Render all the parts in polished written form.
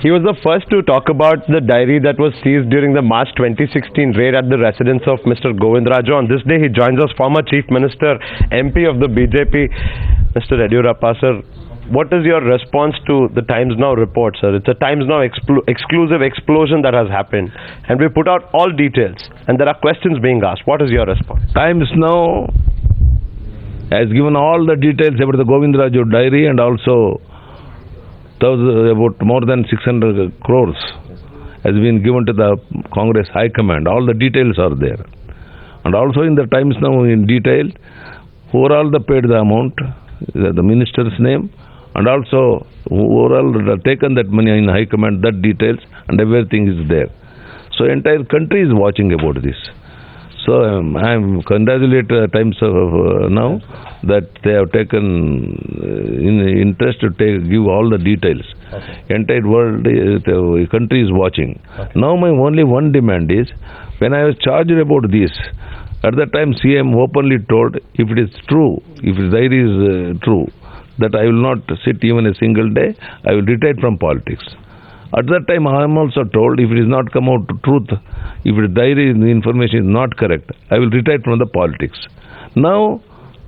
He was the first to talk about the diary that was seized during the March 2016 raid at the residence of Mr. Govindraju. On this day, he joins us, former Chief Minister, MP of the BJP, Mr. Yediyurappa. Sir, what is your response to the Times Now report, sir? It's a Times Now exclusive explosion that has happened, and we put out all details, and there are questions being asked. What is your response? Times Now has given all the details about the Govindraju diary, and also about more than 600 crores has been given to the Congress High Command. All the details are there. And also in the Times Now in detail, overall they paid the amount, the minister's name, and also overall taken that money in High Command, that details, and everything is there. So entire country is watching about this. So I am congratulate Times Now that they have taken interest to give all the details. Okay. Entire world, the country is watching. Okay. Now my only one demand is, when I was charged about this, at that time CM openly told, if it is true, if his diary is true, that I will not sit even a single day, I will retire from politics. At that time, I am also told, if it is not come out truth, if the diary the information is not correct, I will retire from the politics. Now,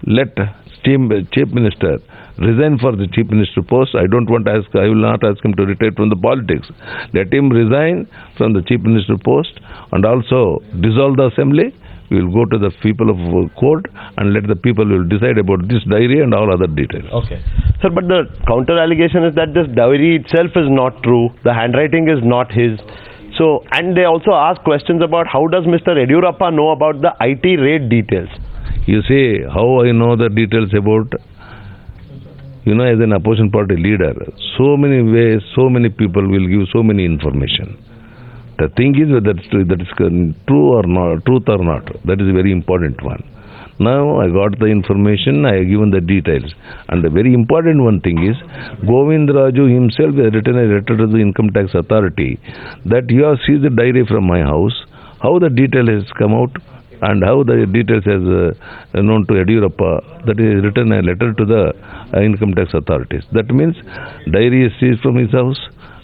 let Chief Minister resign for the Chief Minister post. I don't want to ask, I will not ask him to retire from the politics. Let him resign from the Chief Minister post and also dissolve the assembly. We will go to the people of court and let the people will decide about this diary and all other details. Okay. Sir, but the counter allegation is that this diary itself is not true. The handwriting is not his. So, and they also ask questions about how does Mr. Yediyurappa know about the IT raid details? You see, how I know the details about, as an opposition party leader, so many ways, so many people will give so many information. The thing is whether that is true or not, truth or not. That is a very important one. Now I got the information, I have given the details. And the very important one thing is, Govindraju himself has written a letter to the Income Tax Authority that you have seized the diary from my house, how the detail has come out and how the details has known to Yediyurappa, that is written a letter to the Income Tax Authorities. That means diary is seized from his house.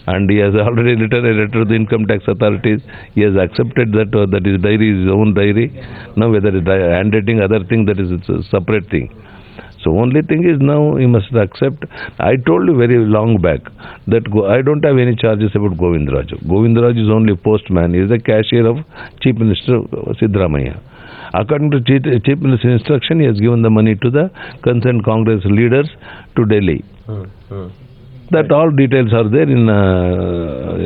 And he has already written a letter to the Income Tax Authorities. He has accepted that that his diary is his own diary. Now whether it's handwriting, other thing, that is a separate thing. So only thing is now he must accept. I told you very long back that I don't have any charges about Govindraju. Govindraju is only postman. He is the cashier of Chief Minister Siddaramaiah. According to Chief Minister's instruction, he has given the money to the concerned Congress leaders to Delhi. That all details are there in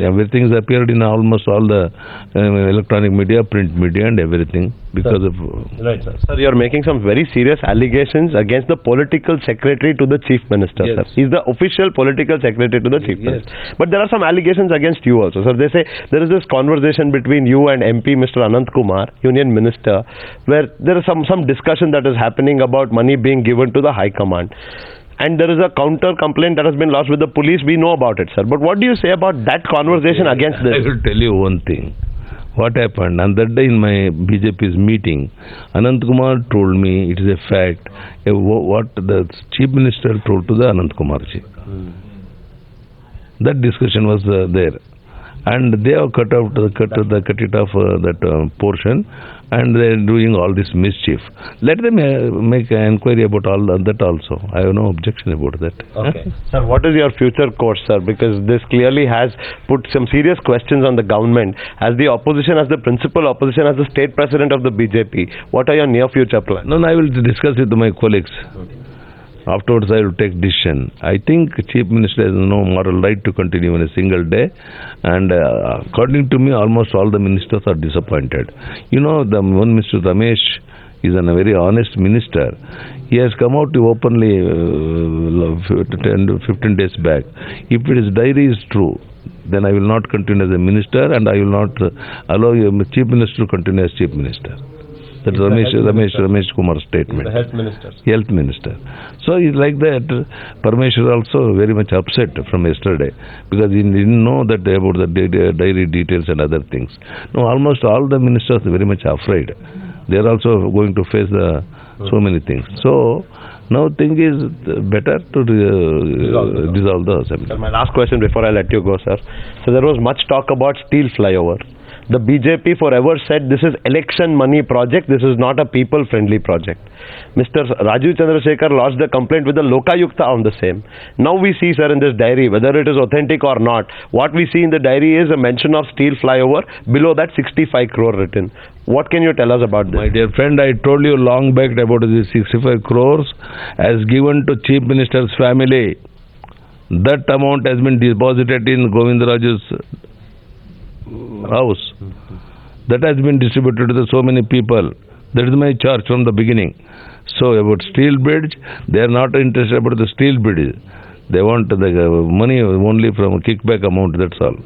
everything has appeared in almost all the electronic media, print media, and everything because of. Right, sir. Sir, you are making some very serious allegations against the political secretary to the Chief Minister. Yes. Sir, he's the official political secretary to the Chief Minister. But there are some allegations against you also. Sir, they say there is this conversation between you and MP Mr. Anant Kumar, Union Minister, where there is some discussion that is happening about money being given to the High Command. And there is a counter complaint that has been lodged with the police. We know about it, sir. But what do you say about that conversation against this? I will tell you one thing. What happened? On that day in my BJP's meeting, Anant Kumar told me it is a fact what the Chief Minister told to the Anant Kumarji. That discussion was there. And they have cut it off that portion, and they are doing all this mischief. Let them make an inquiry about all that also. I have no objection about that. Okay. Sir, what is your future course, sir? Because this clearly has put some serious questions on the government. As the opposition, as the principal opposition, as the state president of the BJP, what are your near future plans? No, I will discuss with my colleagues. Okay. Afterwards, I will take decision. I think Chief Minister has no moral right to continue in a single day, and according to me, almost all the ministers are disappointed. The one Mr. Ramesh is a very honest minister. He has come out openly 15 days back. If his diary is true, then I will not continue as a minister, and I will not allow Chief Minister to continue as Chief Minister. That's Ramesh Kumar's statement. The Health Minister. Health Minister. So it's like that. Parmeshwar also very much upset from yesterday because he didn't know that about the diary details and other things. No, almost all the ministers are very much afraid. They are also going to face the so many things. So now thing is better to dissolve the assembly. Sir, my last question before I let you go, sir. So there was much talk about steel flyover. The BJP forever said this is election money project, this is not a people-friendly project. Mr. Rajiv Chandrasekhar lodged the complaint with the Lokayukta on the same. Now we see, sir, in this diary, whether it is authentic or not, what we see in the diary is a mention of steel flyover, below that 65 crore written. What can you tell us about this? My dear friend, I told you long back about this 65 crores as given to Chief Minister's family. That amount has been deposited in Govindraju's house. That has been distributed to so many people. That is my charge from the beginning. So about steel bridge, they are not interested about the steel bridge. They want the money only from a kickback amount, that's all.